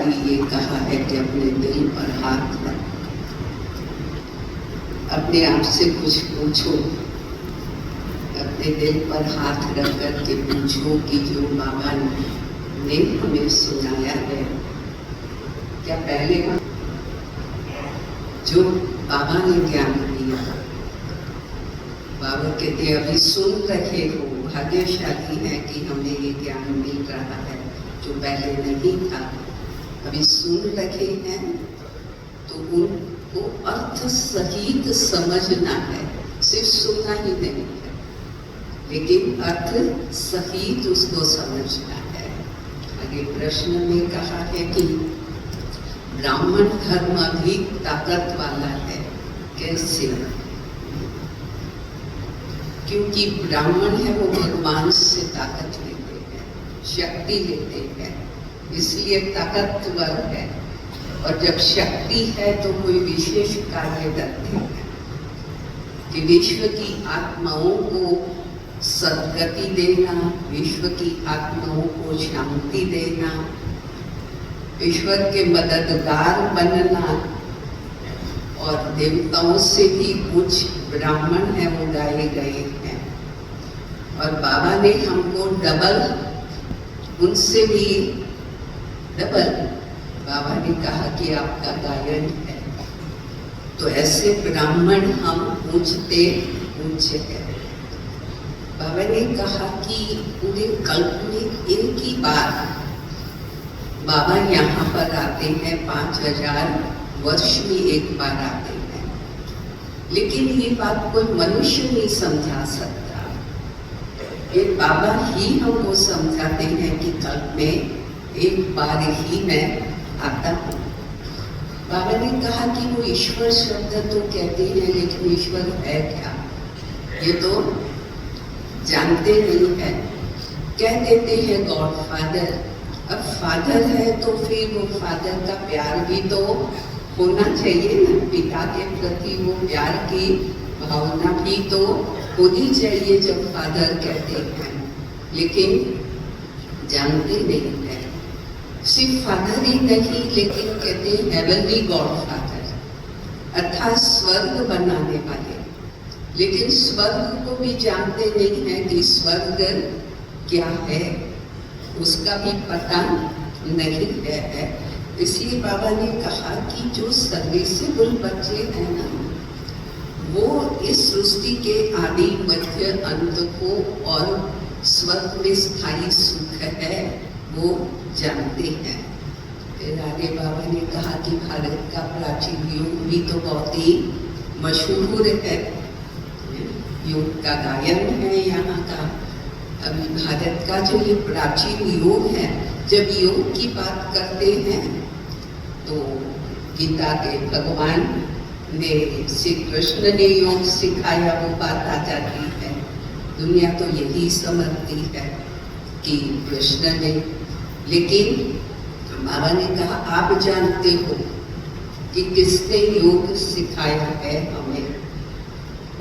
बारी ये कहा है कि अपने दिल पर हाथ रख, अपने आप से कुछ पूछो, अपने दिल पर हाथ रख कर के पूछो कि जो बाबा ने हमें सुनाया है, क्या पहले जो बाबा ने ज्ञान दिया, बाबा कहते अभी सुन रहे हो, भाग्यशाली है कि हमें ये ज्ञान मिल रहा है जो पहले नहीं था, अभी सुन रहे हैं तो उनको अर्थ सहित समझना है, सिर्फ सुनना ही नहीं है, लेकिन अर्थ सहित उसको समझना है। आगे प्रश्न में कहा है कि ब्राह्मण धर्म अधिक ताकत वाला है, कैसे? क्योंकि ब्राह्मण है वो भगवान से ताकत लेते हैं, शक्ति लेते हैं, इसलिए ताकतवर है। और जब शक्ति है तो कोई विशेष कार्य करते हैं कि विश्व की आत्माओं को सद्गति देना, विश्व की आत्माओं को शांति देना, ईश्वर के मददगार बनना, और देवताओं से भी कुछ ब्राह्मण है वो गाए गए हैं। और बाबा ने हमको डबल, उनसे भी डबल बाबा ने कहा कि आपका गायन है, तो ऐसे ब्राह्मण हम पूछते पूछे हैं। बाबा ने कहा कि पूरे कल्प में एक ही बार बाबा यहाँ पर आते हैं, 5000 वर्ष में एक बार आते हैं, लेकिन ये बात कोई मनुष्य नहीं समझा सकता, ये बाबा ही हमको समझाते हैं कि कल्प में एक बार ही मैं आता हूँ। बाबा ने कहा कि वो ईश्वर शब्द तो कहते हैं, लेकिन ईश्वर है क्या ये तो जानते नहीं है, कह देते हैं गॉड फादर। अब फादर है तो फिर वो फादर का प्यार भी तो होना चाहिए ना, पिता के प्रति वो प्यार की भावना भी तो होनी चाहिए जब फादर कहते हैं, लेकिन जानते नहीं है। सिर्फ फादर ही नहीं, लेकिन कहते हैं हेवनली गॉड फादर, अर्थात स्वर्ग बनाने वाले, लेकिन स्वर्ग को भी जानते नहीं है कि स्वर्ग क्या है, उसका भी पता नहीं है। इसलिए बाबा ने कहा कि जो सर्विसेबल बच्चे हैं ना, वो इस सृष्टि के आदि मध्य अंत को और स्वर्ग में स्थायी सुख है वो जानते हैं। फिर आगे बाबा ने कहा कि भारत का प्राचीन युग भी तो बहुत ही मशहूर है, योग का गायन है यहाँ का। अभी भारत का जो ये प्राचीन योग है, जब योग की बात करते हैं तो गीता के भगवान ने, श्री कृष्ण ने योग सिखाया, वो बात आ जाती है। दुनिया तो यही समझती है कि कृष्ण ने, लेकिन बाबा ने कहा आप जानते हो कि किसने योग सिखाया है हमें?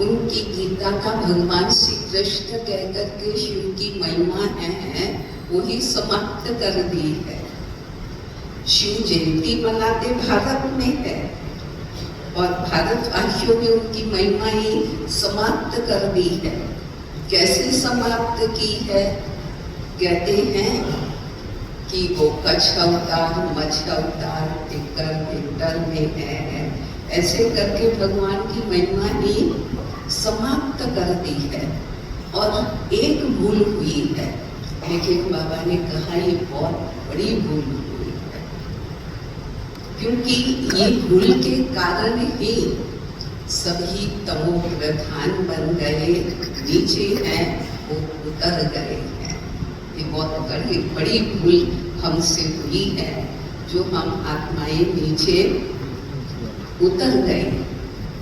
उनकी गीता का भगवान श्री कृष्ण कह करके शिव की महिमा है वही समाप्त कर दी है। शिव जयंती मनाते भारत में है और भारतवासियों ने उनकी महिमा ही समाप्त कर दी है। कैसे समाप्त की है? कहते हैं कि वो कच्छ अवतार, मत्स्य अवतार, टिक्कर में है, ऐसे करके भगवान की महिमा ही समाप्त कर दी है। और एक भूल हुई है, लेकिन बाबा ने कहा ये बहुत बड़ी भूल हुई है, क्योंकि ये भूल के कारण ही सभी तमो प्रधान बन गए, नीचे हैं वो उतर गए हैं। ये बहुत बड़ी भूल हमसे हुई है, जो हम आत्माएं नीचे उतर गए।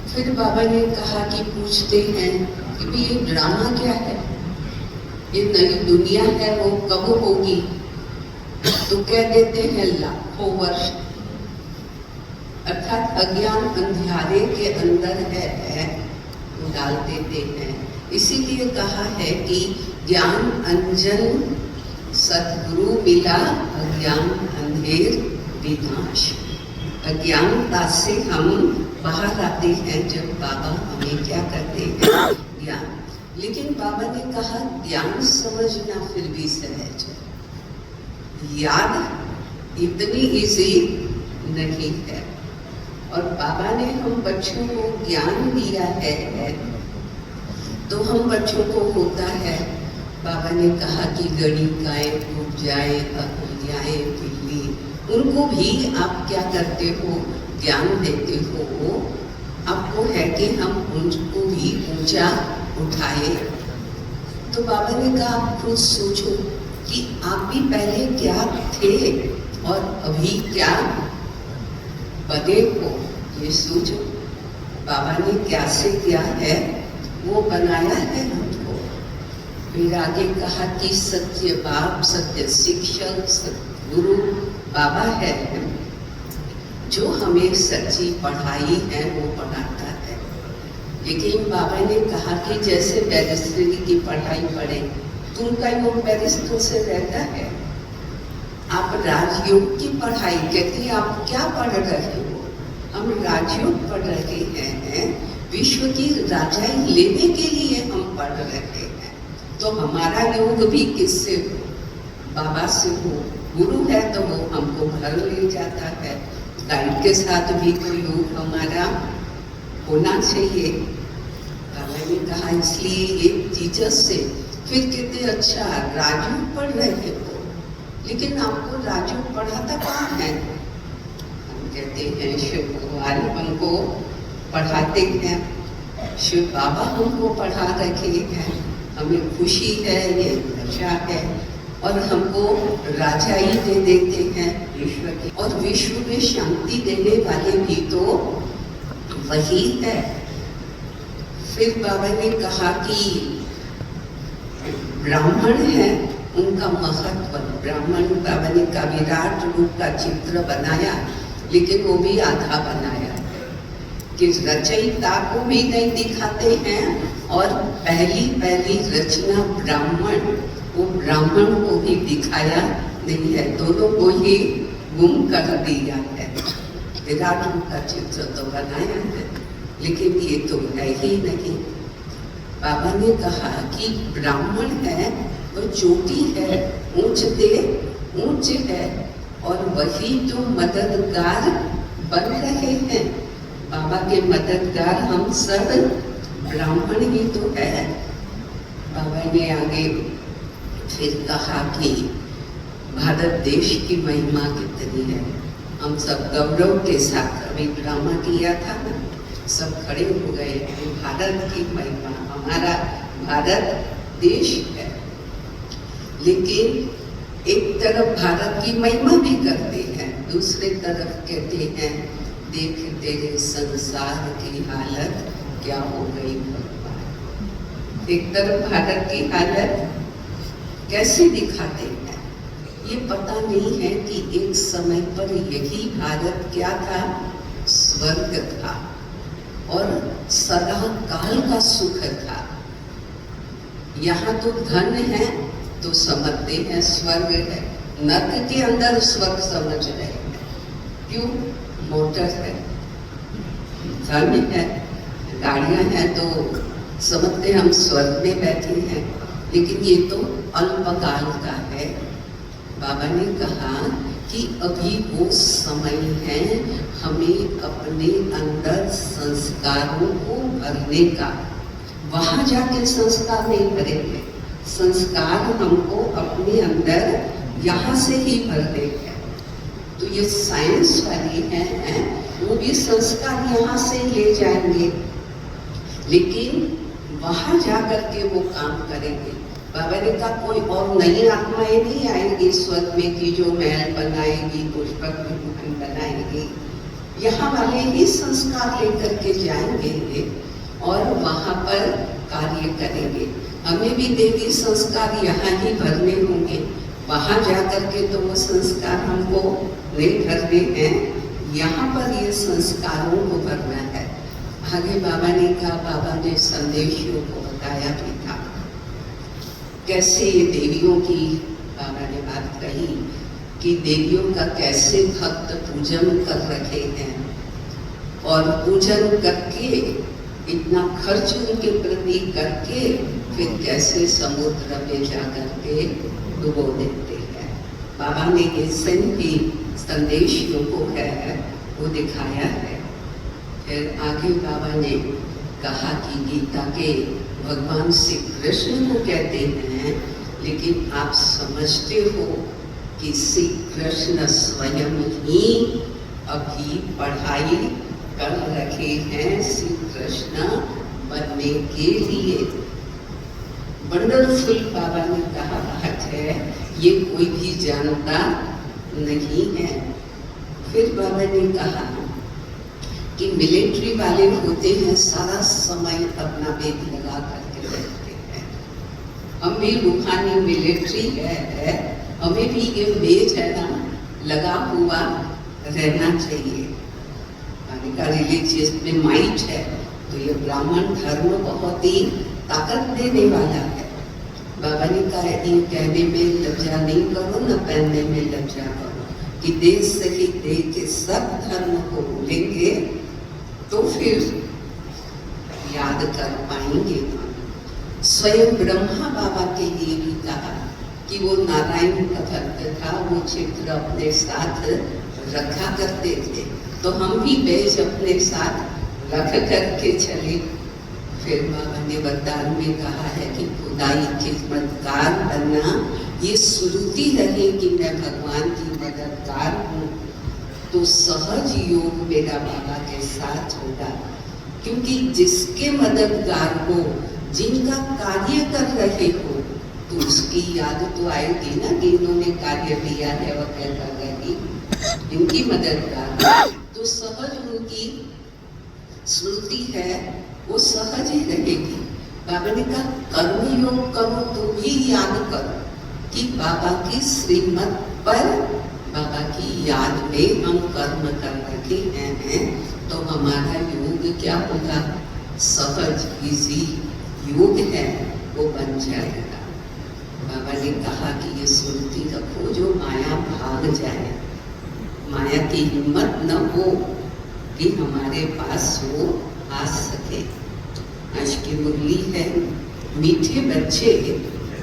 फिर बाबा ने कहा कि पूछते हैं कि भी ये ड्रामा क्या है, ये नई दुनिया है वो कब होगी? तो कह देते हैं लाखों वर्ष, अर्थात अज्ञान अंधियारे के अंदर है वो डाल देते हैं। इसीलिए कहा है कि ज्ञान अंजन सद्गुरु मिला, अज्ञान अंधेर विनाश। अज्ञानता से हम बाहर आते हैं जब बाबा हमें क्या करते हैं, ज्ञान। लेकिन बाबा ने कहा ज्ञान समझना फिर भी सहज है, याद इतनी इजी नहीं है। और बाबा ने हम बच्चों को ज्ञान दिया है, तो हम बच्चों को होता है, बाबा ने कहा कि गणिकाएं, उपजाएं, अहल्याएं, बिल्ली, उनको भी आप क्या करते हो, ज्ञान देते हो। आपको है कि हम उनको भी ऊंचा उठाए। तो बाबा ने कहा आप खुद सोचो कि आप भी पहले क्या थे और अभी क्या बने हो, ये सोचो। बाबा ने क्या से क्या है वो बनाया है हमको। फिर आगे कहा कि सत्य बाप, सत्य शिक्षक, सत्य गुरु बाबा है, जो हमें सच्ची पढ़ाई है वो पढ़ाता है। लेकिन बाबा ने कहा कि जैसे बैरिस्ट्री की पढ़ाई पढ़े, तो उनका योग बैरिस्टर से रहता है। आप राजयोग की पढ़ाई, कहती आप क्या पढ़ रहे हो, हम राजयोग पढ़ रहे हैं, विश्व की राजाई लेने के लिए हम पढ़ रहे हैं। तो हमारा योग भी किससे हो, बाबा से हो। गुरु है तो वो हमको घर ले जाता है, गाइड के साथ भी तो योग हमारा होना चाहिए। बाबा ने कहा इसलिए एक टीचर से फिर कितने अच्छा राजयोग पढ़ रहे हो, लेकिन आपको राजयोग पढ़ाता कहाँ है। हम कहते हैं शिव भगवान हमको पढ़ाते हैं, शिव बाबा हमको पढ़ा रखे हैं, हमें खुशी है, ये अच्छा है। और हमको राजाई दे देते हैं विश्व की, और विश्व में शांति देने वाले भी तो वही है। फिर बाबा ने कहा कि ब्राह्मण है, उनका महत्व। ब्राह्मण बाबा ने का विराट रूप का चित्र बनाया, लेकिन वो भी आधा बनाया है कि रचयिता को भी नहीं दिखाते हैं, और पहली रचना ब्राह्मण, वो ब्राह्मण को भी दिखाया नहीं है, दोनों को ही गुम कर दिया है। विराट रूप का चित्र तो बनाया है, लेकिन ये तो है ही नहीं। बाबा ने कहा कि ब्राह्मण है वो चोटी है, ऊंच है, और वही जो मददगार बन रहे हैं, बाबा के मददगार हम सब ब्राह्मण ही तो है। बाबा ने आगे फिर कहा कि भारत देश की महिमा कितनी है। हम सब गौरव के साथ अभी ड्रामा किया था ना, सब खड़े हो गए। भारत की महिमा, हमारा भारत देश है, लेकिन एक तरफ भारत की महिमा भी करते हैं, दूसरे तरफ कहते हैं देख तेरे संसार की हालत क्या हो गई भगवान। एक तरफ भारत की हालत कैसे दिखाते हैं, ये पता नहीं है कि एक समय पर यही भारत क्या था, स्वर्ग था और सदा काल का सुख था। यहाँ तो धन है तो समझते हैं स्वर्ग है, नर्क के अंदर स्वर्ग समझ रहे हैं। क्यों? मोटर है, धन है, गाड़ियां हैं, तो समझते हम स्वर्ग में बैठे हैं, लेकिन ये तो अल्पकाल का है। बाबा ने कहा कि अभी वो समय है हमें अपने अंदर संस्कारों को भरने का। वहां जाके संस्कार नहीं भरेंगे, संस्कार हमको अपने अंदर यहाँ से ही भरने हैं। तो ये साइंस वाली हैं, वो भी संस्कार यहाँ से ले जाएंगे, लेकिन वहां जाकर के वो काम करेंगे। बाबा ने कहा कोई और नई आत्माएं नहीं आएंगी स्वर्ग में कि जो महल बनाएंगी, पुष्पक विमान बनाएंगी। यहाँ वाले ही संस्कार लेकर के जाएंगे और वहाँ पर कार्य करेंगे। हमें भी देवी संस्कार यहाँ ही भरने होंगे, वहाँ जाकर के तो वो संस्कार हमको नहीं भरने हैं, यहाँ पर ये संस्कारों को भरना है। आगे बाबा ने कहा, बाबा ने संदेशियों को बताया भी था कैसे ये देवियों की बाबा ने बात कही कि देवियों का कैसे भक्त पूजन कर रहे हैं और पूजन करके इतना खर्च उनके प्रति करके फिर कैसे समुद्र में जाकर के डुबो देते हैं। बाबा ने ये भी संदेश को है वो दिखाया है। फिर आगे बाबा ने कहा कि गीता के भगवान श्री कृष्ण को कहते हैं, लेकिन आप समझते हो कि श्री कृष्ण स्वयं ही अभी पढ़ाई कर रखे हैं श्री कृष्ण बनने के लिए। वंडरफुल बाबा ने कहा बात है, ये कोई भी जानता नहीं है। फिर बाबा ने कहा कि मिलिट्री वाले होते हैं सारा समय अपना वेद लगा करके रहते हैं। हम भी रूहानी मिलिट्री है, हमें भी ये वेद है ना लगा हुआ रहना चाहिए। का रिलीजियस में माइट है तो ये ब्राह्मण धर्म बहुत ही ताकत देने वाला है। बाबा ने कहा ये कहने में लज्जा नहीं करो, न पहनने में लज्जा करो, कि देश से ही दे के सब धर्म को भूलेंगे तो फिर याद कर पाएंगे। स्वयं ब्रह्मा बाबा के लिए भी कहा कि वो नारायण का भक्त था, वो चित्र अपने साथ रखा करते थे, तो हम भी बेज अपने साथ रख करके चले। फिर बाबा ने वरदान में कहा है कि खुदाई के मददगार बनना, ये श्रुति रहे कि मैं भगवान की मददगार हूँ, तो सहज योग मेरा बाबा के साथ होगा। क्योंकि जिसके मददगार हो, जिनका कार्य कर रहे हो, तो उसकी याद तो आएगी ना कि इन्होंने कार्य किया है वह कैसा रहेगी, इनकी मददगार, तो सहज उनकी स्मृति है वो सहज ही रहेगी। बाबा ने कहा कर्म योग करो तो भी याद करो कि बाबा की श्रीमत पर, बाबा की याद में हम कर्म कर रहे हैं, तो हमारा योग क्या होगा, सहज इजी योग है वो बन जाएगा। बाबा ने कहा कि ये स्मृति रखो जो माया भाग जाए, माया की हिम्मत न हो कि हमारे पास वो आ सके। आज की मुरली है मीठे बच्चे